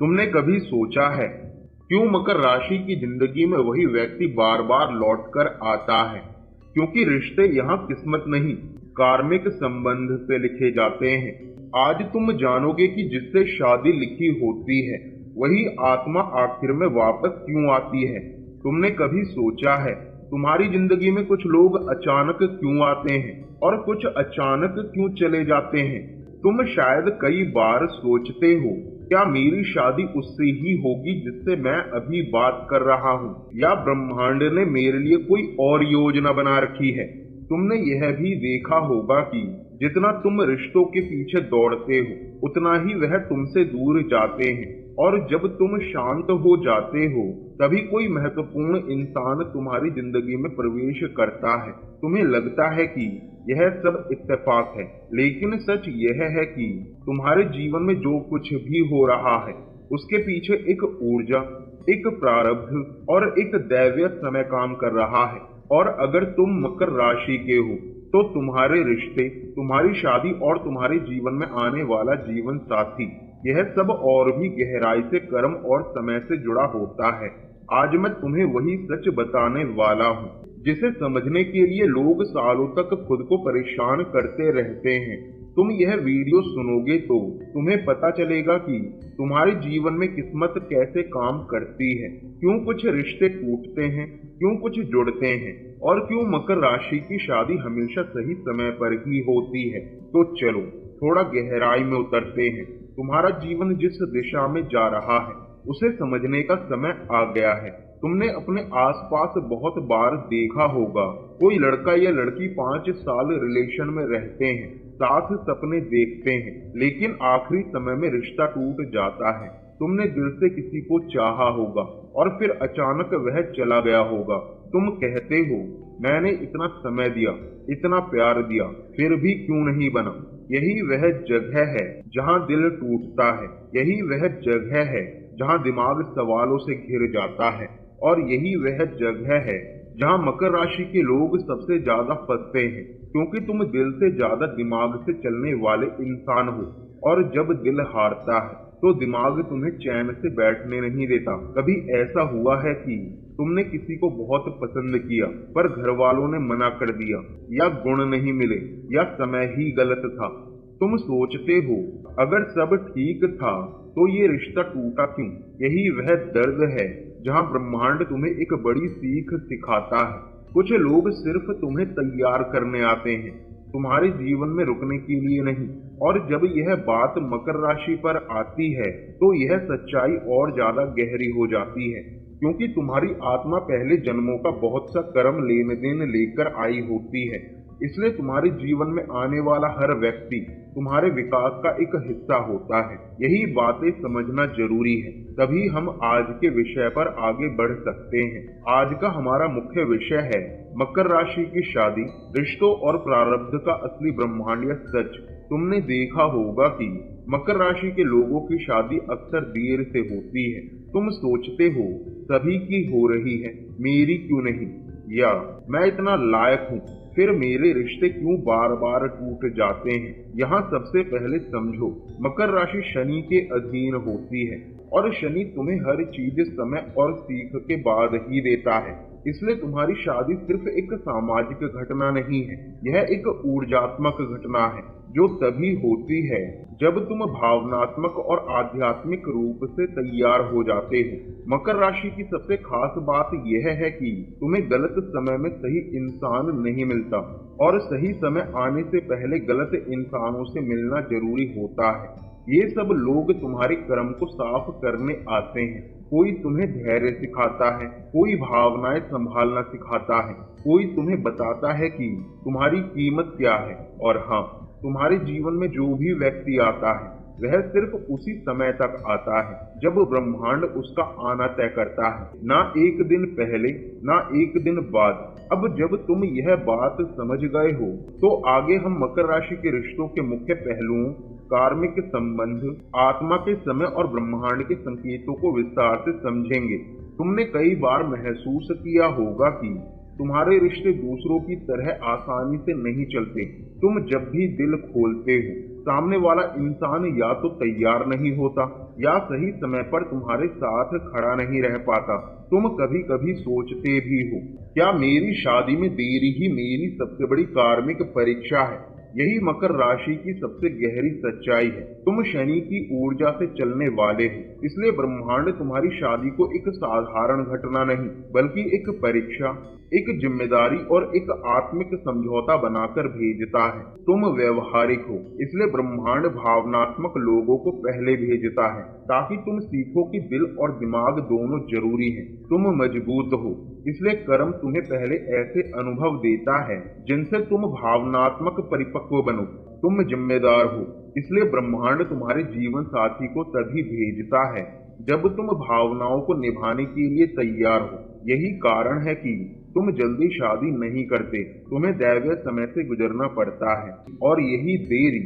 तुमने कभी सोचा है क्यों मकर राशि की जिंदगी में वही व्यक्ति बार बार लौट कर आता है? क्योंकि रिश्ते यहाँ किस्मत नहीं, कार्मिक संबंध से लिखे जाते हैं। आज तुम जानोगे कि जिससे शादी लिखी होती है वही आत्मा आखिर में वापस क्यों आती है। तुमने कभी सोचा है तुम्हारी जिंदगी में कुछ लोग अचानक क्यों आते हैं और कुछ अचानक क्यों चले जाते हैं? तुम शायद कई बार सोचते हो, क्या मेरी शादी उससे ही होगी जिससे मैं अभी बात कर रहा हूँ, या ब्रह्मांड ने मेरे लिए कोई और योजना बना रखी है? तुमने यह भी देखा होगा कि जितना तुम रिश्तों के पीछे दौड़ते हो उतना ही वह तुमसे दूर जाते हैं, और जब तुम शांत हो जाते हो तभी कोई महत्वपूर्ण इंसान तुम्हारी जिंदगी में प्रवेश करता है। तुम्हें लगता है कि यह सब इत्तेफाक है, लेकिन सच यह है कि तुम्हारे जीवन में जो कुछ भी हो रहा है उसके पीछे एक ऊर्जा, एक प्रारब्ध और एक दैवीय समय काम कर रहा है। और अगर तुम मकर राशि के हो तो तुम्हारे रिश्ते, तुम्हारी शादी और तुम्हारे जीवन में आने वाला जीवन साथी, यह सब और भी गहराई से कर्म और समय से जुड़ा होता है। आज मैं तुम्हें वही सच बताने वाला हूँ जिसे समझने के लिए लोग सालों तक खुद को परेशान करते रहते हैं। तुम यह वीडियो सुनोगे तो तुम्हें पता चलेगा कि तुम्हारे जीवन में किस्मत कैसे काम करती है, क्यों कुछ रिश्ते टूटते हैं, क्यों कुछ जुड़ते हैं, और क्यों मकर राशि की शादी हमेशा सही समय पर ही होती है। तो चलो थोड़ा गहराई में उतरते हैं। तुम्हारा जीवन जिस दिशा में जा रहा है उसे समझने का समय आ गया है। तुमने अपने आसपास बहुत बार देखा होगा, कोई लड़का या लड़की 5 साल रिलेशन में रहते हैं, साथ सपने देखते हैं, लेकिन आखिरी समय में रिश्ता टूट जाता है। तुमने दिल से किसी को चाहा होगा और फिर अचानक वह चला गया होगा। तुम कहते हो, मैंने इतना समय दिया, इतना प्यार दिया, फिर भी क्यों नहीं बना। यही वह जगह है जहां दिल टूटता है, यही वह जगह है जहां दिमाग सवालों से घिर जाता है, और यही वह जगह है जहां मकर राशि के लोग सबसे ज्यादा फंसते हैं, क्योंकि तुम दिल से ज्यादा दिमाग से चलने वाले इंसान हो, और जब दिल हारता है तो दिमाग तुम्हें चैन से बैठने नहीं देता। कभी ऐसा हुआ है कि तुमने किसी को बहुत पसंद किया पर घर वालों ने मना कर दिया, या गुण नहीं मिले, या समय ही गलत था? तुम सोचते हो अगर सब ठीक था तो ये रिश्ता टूटा क्यों? यही वह दर्द है जहां ब्रह्मांड तुम्हें एक बड़ी सीख सिखाता है। कुछ लोग सिर्फ तुम्हें तैयार करने आते हैं, तुम्हारे जीवन में रुकने के लिए नहीं। और जब यह बात मकर राशि पर आती है तो यह सच्चाई और ज्यादा गहरी हो जाती है, क्योंकि तुम्हारी आत्मा पहले जन्मों का बहुत सा कर्म लेन देन लेकर आई होती है। इसलिए तुम्हारे जीवन में आने वाला हर व्यक्ति तुम्हारे विकास का एक हिस्सा होता है। यही बातें समझना जरूरी है, तभी हम आज के विषय पर आगे बढ़ सकते हैं। आज का हमारा मुख्य विषय है मकर राशि की शादी, रिश्तों और प्रारब्ध का असली ब्रह्मांडीय सच। तुमने देखा होगा कि मकर राशि के लोगों की शादी अक्सर देर से होती है। तुम सोचते हो सभी की हो रही है, मेरी क्यों नहीं, या मैं इतना लायक हूँ, फिर मेरे रिश्ते क्यों बार बार टूट जाते हैं। यहाँ सबसे पहले समझो, मकर राशि शनि के अधीन होती है, और शनि तुम्हें हर चीज समय और सीख के बाद ही देता है। इसलिए तुम्हारी शादी सिर्फ एक सामाजिक घटना नहीं है, यह एक ऊर्जात्मक घटना है जो तभी होती है जब तुम भावनात्मक और आध्यात्मिक रूप से तैयार हो जाते हो। मकर राशि की सबसे खास बात यह है कि तुम्हें गलत समय में सही इंसान नहीं मिलता, और सही समय आने से पहले गलत इंसानों से मिलना जरूरी होता है। ये सब लोग तुम्हारे कर्म को साफ करने आते हैं। कोई तुम्हें धैर्य सिखाता है, कोई भावनाएं संभालना सिखाता है, कोई तुम्हें बताता है कि तुम्हारी कीमत क्या है। और हाँ, तुम्हारे जीवन में जो भी व्यक्ति आता है वह सिर्फ उसी समय तक आता है जब ब्रह्मांड उसका आना तय करता है, ना एक दिन पहले, ना एक दिन बाद। अब जब तुम यह बात समझ गए हो तो आगे हम मकर राशि के रिश्तों के मुख्य पहलुओं, कार्मिक संबंध, आत्मा के समय और ब्रह्मांड के संकेतों को विस्तार से समझेंगे। तुमने कई बार महसूस किया होगा कि तुम्हारे रिश्ते दूसरों की तरह आसानी से नहीं चलते। तुम जब भी दिल खोलते हो, सामने वाला इंसान या तो तैयार नहीं होता या सही समय पर तुम्हारे साथ खड़ा नहीं रह पाता। तुम कभी कभी सोचते भी हो, क्या मेरी शादी में देरी ही मेरी सबसे बड़ी कार्मिक परीक्षा है? यही मकर राशि की सबसे गहरी सच्चाई है। तुम शनि की ऊर्जा से चलने वाले हो, इसलिए ब्रह्मांड तुम्हारी शादी को एक साधारण घटना नहीं बल्कि एक परीक्षा, एक जिम्मेदारी और एक आत्मिक समझौता बनाकर भेजता है। तुम व्यवहारिक हो, इसलिए ब्रह्मांड भावनात्मक लोगों को पहले भेजता है ताकि तुम सीखो कि दिल और दिमाग दोनों जरूरी हैं। तुम मजबूत हो, इसलिए कर्म तुम्हें पहले ऐसे अनुभव देता है जिनसे तुम भावनात्मक परिपक्व बनो। तुम जिम्मेदार हो, इसलिए ब्रह्मांड तुम्हारे जीवन साथी को तभी भेजता है जब तुम भावनाओं को निभाने के लिए तैयार हो। यही कारण है कि तुम जल्दी शादी नहीं करते, तुम्हें दैवीय समय से गुजरना पड़ता है और यही देरी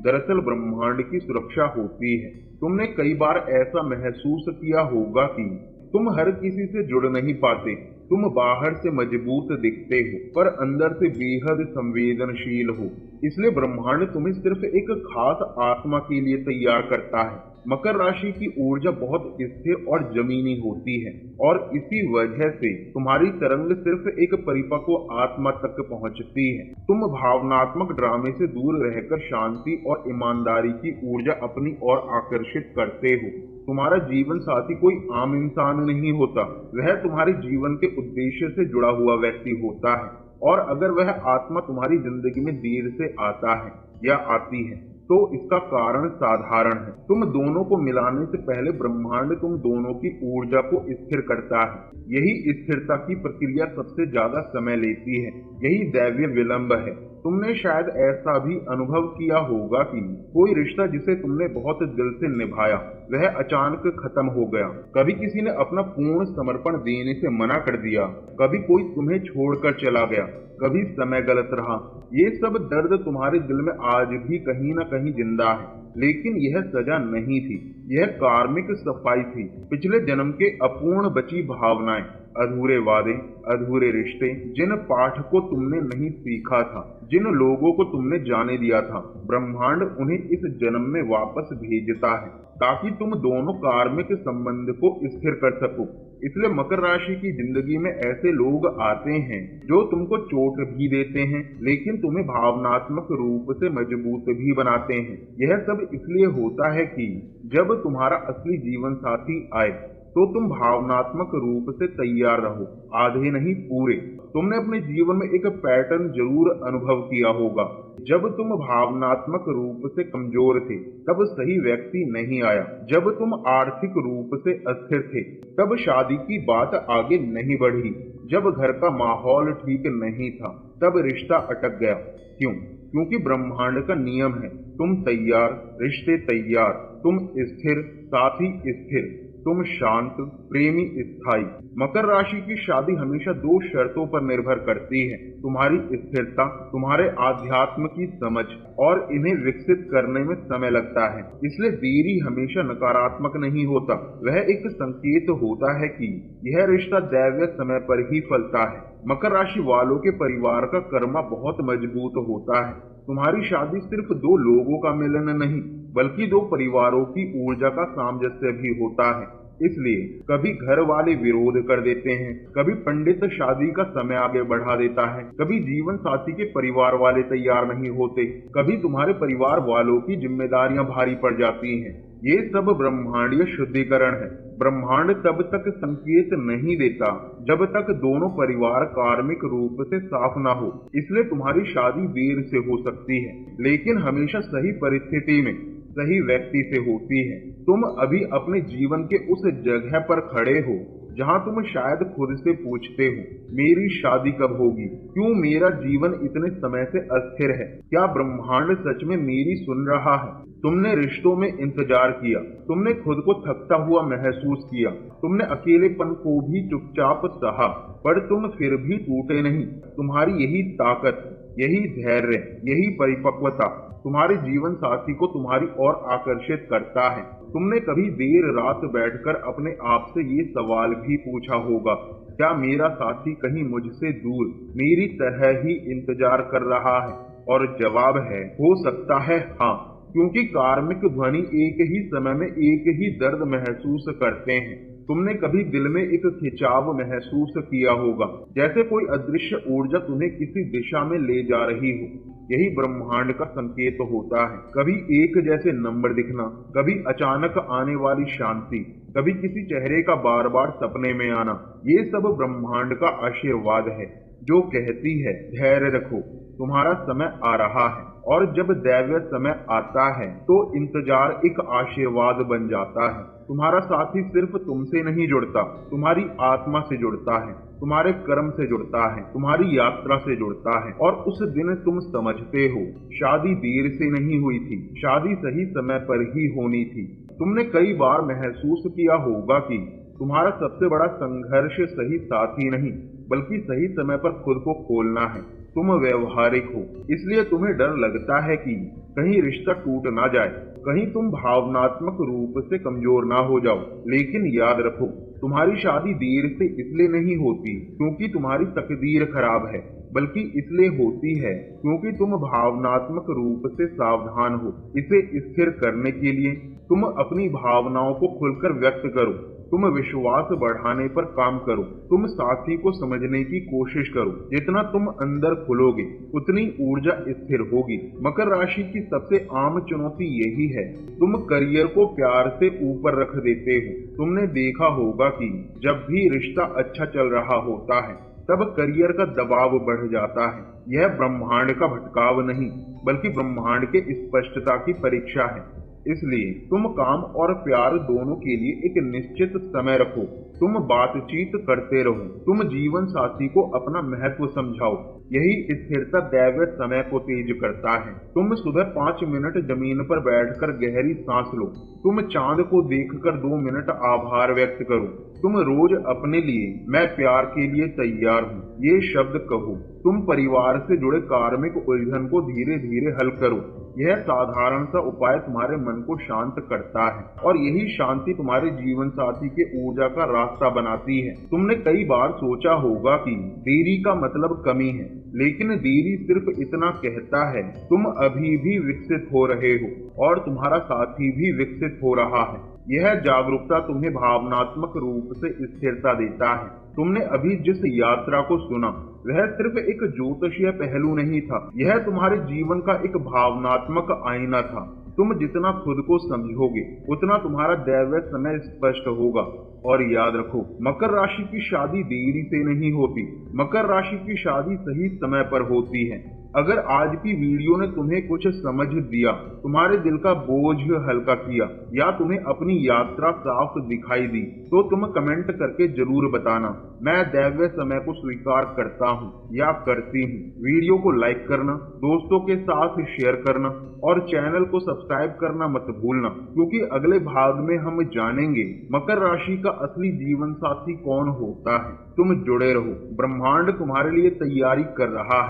दरअसल ब्रह्मांड की सुरक्षा होती है। तुमने कई बार ऐसा महसूस किया होगा कि तुम हर किसी से जुड़ नहीं पाते। तुम बाहर से मजबूत दिखते हो पर अंदर से बेहद संवेदनशील हो, इसलिए ब्रह्मांड तुम्हें सिर्फ एक खास आत्मा के लिए तैयार करता है। मकर राशि की ऊर्जा बहुत स्थिर और जमीनी होती है और इसी वजह से तुम्हारी तरंग सिर्फ एक परिपक्व आत्मा तक पहुंचती है। तुम भावनात्मक ड्रामे से दूर रहकर शांति और ईमानदारी की ऊर्जा अपनी ओर आकर्षित करते हो। तुम्हारा जीवन साथी कोई आम इंसान नहीं होता, वह तुम्हारे जीवन के उद्देश्य से जुड़ा हुआ व्यक्ति होता है। और अगर वह आत्मा तुम्हारी जिंदगी में देर से आता है या आती है तो इसका कारण साधारण है। तुम दोनों को मिलाने से पहले ब्रह्मांड तुम दोनों की ऊर्जा को स्थिर करता है। यही स्थिरता की प्रक्रिया सबसे ज्यादा समय लेती है, यही दैवीय विलंब है। तुमने शायद ऐसा भी अनुभव किया होगा कि कोई रिश्ता जिसे तुमने बहुत दिल से निभाया वह अचानक खत्म हो गया। कभी किसी ने अपना पूर्ण समर्पण देने से मना कर दिया, कभी कोई तुम्हें छोड़कर चला गया, कभी समय गलत रहा। ये सब दर्द तुम्हारे दिल में आज भी कहीं न कहीं जिंदा है, लेकिन यह सजा नहीं थी, यह कार्मिक सफाई थी। पिछले जन्म के अपूर्ण बची भावनाएं, अधूरे वादे, अधूरे रिश्ते, जिन पाठ को तुमने नहीं सीखा था, जिन लोगों को तुमने जाने दिया था, ब्रह्मांड उन्हें इस जन्म में वापस भेजता है ताकि तुम दोनों कार्मिक संबंध को स्थिर कर सको। इसलिए मकर राशि की जिंदगी में ऐसे लोग आते हैं जो तुमको चोट भी देते हैं लेकिन तुम्हें भावनात्मक रूप से मजबूत भी बनाते हैं। यह सब इसलिए होता है कि जब तुम्हारा असली जीवन साथी आए तो तुम भावनात्मक रूप से तैयार रहो, आधे नहीं पूरे। तुमने अपने जीवन में एक पैटर्न जरूर अनुभव किया होगा। जब तुम भावनात्मक रूप से कमजोर थे तब सही व्यक्ति नहीं आया, जब तुम आर्थिक रूप से अस्थिर थे तब शादी की बात आगे नहीं बढ़ी, जब घर का माहौल ठीक नहीं था तब रिश्ता अटक गया। क्यों? क्योंकि ब्रह्मांड का नियम है, तुम तैयार, रिश्ते तैयार, तुम स्थिर, साथी स्थिर, तुम शांत, प्रेमी स्थायी। मकर राशि की शादी हमेशा दो शर्तों पर निर्भर करती है, तुम्हारी स्थिरता, तुम्हारे आध्यात्म की समझ, और इन्हें विकसित करने में समय लगता है। इसलिए देरी हमेशा नकारात्मक नहीं होता, वह एक संकेत होता है कि यह रिश्ता दैवीय समय पर ही फलता है। मकर राशि वालों के परिवार का कर्मा बहुत मजबूत होता है। तुम्हारी शादी सिर्फ दो लोगों का मिलन नहीं बल्कि दो परिवारों की ऊर्जा का सामंजस्य भी होता है। इसलिए कभी घर वाले विरोध कर देते हैं, कभी पंडित शादी का समय आगे बढ़ा देता है, कभी जीवन साथी के परिवार वाले तैयार नहीं होते, कभी तुम्हारे परिवार वालों की जिम्मेदारियां भारी पड़ जाती हैं। ये सब ब्रह्मांडीय शुद्धिकरण है। ब्रह्मांड तब तक संकेत नहीं देता जब तक दोनों परिवार कार्मिक रूप से साफ ना हो। इसलिए तुम्हारी शादी देर से हो सकती है लेकिन हमेशा सही परिस्थिति में सही व्यक्ति से होती है। तुम अभी अपने जीवन के उस जगह पर खड़े हो जहां तुम शायद खुद से पूछते हो, मेरी शादी कब होगी? क्यों मेरा जीवन इतने समय से अस्थिर है? क्या ब्रह्मांड सच में मेरी सुन रहा है? तुमने रिश्तों में इंतजार किया, तुमने खुद को थकता हुआ महसूस किया, तुमने अकेलेपन को भी चुपचाप सहा, पर तुम फिर भी टूटे नहीं। तुम्हारी यही ताकत, यही धैर्य, यही परिपक्वता तुम्हारे जीवन साथी को तुम्हारी ओर आकर्षित करता है। तुमने कभी देर रात बैठकर अपने आप से ये सवाल भी पूछा होगा, क्या मेरा साथी कहीं मुझसे दूर मेरी तरह ही इंतजार कर रहा है? और जवाब है, हो सकता है हाँ, क्योंकि कार्मिक ध्वनि एक ही समय में एक ही दर्द महसूस करते हैं। तुमने कभी दिल में एक खिंचाव महसूस किया होगा, जैसे कोई अदृश्य ऊर्जा तुम्हें किसी दिशा में ले जा रही हो। यही ब्रह्मांड का संकेत होता है। कभी एक जैसे नंबर दिखना, कभी अचानक आने वाली शांति, कभी किसी चेहरे का बार बार सपने में आना, ये सब ब्रह्मांड का आशीर्वाद है जो कहती है धैर्य रखो, तुम्हारा समय आ रहा है। और जब दैवीय समय आता है तो इंतजार एक आशीर्वाद बन जाता है। तुम्हारा साथी सिर्फ तुमसे नहीं जुड़ता, तुम्हारी आत्मा से जुड़ता है, तुम्हारे कर्म से जुड़ता है, तुम्हारी यात्रा से जुड़ता है। और उस दिन तुम समझते हो, शादी देर से नहीं हुई थी, शादी सही समय पर ही होनी थी। तुमने कई बार महसूस किया होगा कि तुम्हारा सबसे बड़ा संघर्ष सही साथी नहीं, बल्कि सही समय पर खुद को खोलना है। तुम व्यवहारिक हो, इसलिए तुम्हें डर लगता है कि कहीं रिश्ता टूट ना जाए, कहीं तुम भावनात्मक रूप से कमजोर ना हो जाओ। लेकिन याद रखो, तुम्हारी शादी देर से इसलिए नहीं होती क्योंकि तुम्हारी तकदीर खराब है, बल्कि इसलिए होती है क्योंकि तुम भावनात्मक रूप से सावधान हो। इसे स्थिर करने के लिए तुम अपनी भावनाओं को खुलकर व्यक्त करो, तुम विश्वास बढ़ाने पर काम करो, तुम साथी को समझने की कोशिश करो। जितना तुम अंदर खुलोगे उतनी ऊर्जा स्थिर होगी। मकर राशि की सबसे आम चुनौती यही है, तुम करियर को प्यार से ऊपर रख देते हो। तुमने देखा होगा कि जब भी रिश्ता अच्छा चल रहा होता है तब करियर का दबाव बढ़ जाता है। यह ब्रह्मांड का भटकाव नहीं, बल्कि ब्रह्मांड के स्पष्टता की परीक्षा है। इसलिए तुम काम और प्यार दोनों के लिए एक निश्चित समय रखो, तुम बातचीत करते रहो, तुम जीवन साथी को अपना महत्व समझाओ। यही स्थिरता दैवीय समय को तेज करता है। तुम सुबह 5 मिनट जमीन पर बैठकर गहरी सांस लो, तुम चांद को देखकर 2 मिनट आभार व्यक्त करो, तुम रोज अपने लिए मैं प्यार के लिए तैयार हूँ ये शब्द कहो। तुम परिवार से जुड़े कार्मिक उलझन को धीरे धीरे हल करो। यह साधारण सा उपाय तुम्हारे मन को शांत करता है और यही शांति तुम्हारे जीवन साथी के ऊर्जा का रास्ता बनाती है। तुमने कई बार सोचा होगा कि देरी का मतलब कमी है, लेकिन देरी सिर्फ इतना कहता है तुम अभी भी विकसित हो रहे हो और तुम्हारा साथी भी विकसित हो रहा है। यह जागरूकता तुम्हें भावनात्मक रूप से स्थिरता देता है। तुमने अभी जिस यात्रा को सुना वह सिर्फ एक ज्योतिषीय पहलू नहीं था, यह तुम्हारे जीवन का एक भावनात्मक आईना था। तुम जितना खुद को समझोगे उतना तुम्हारा दैवीय समय स्पष्ट होगा। और याद रखो, मकर राशि की शादी देरी से नहीं होती, मकर राशि की शादी सही समय पर होती है। अगर आज की वीडियो ने तुम्हें कुछ समझ दिया, तुम्हारे दिल का बोझ हल्का किया या तुम्हें अपनी यात्रा साफ दिखाई दी, तो तुम कमेंट करके जरूर बताना, मैं दैवीय समय को स्वीकार करता हूँ या करती हूँ। वीडियो को लाइक करना, दोस्तों के साथ शेयर करना और चैनल को सब्सक्राइब करना मत भूलना, क्योंकि अगले भाग में हम जानेंगे मकर राशि का असली जीवन साथी कौन होता है। तुम जुड़े रहो, ब्रह्मांड तुम्हारे लिए तैयारी कर रहा है।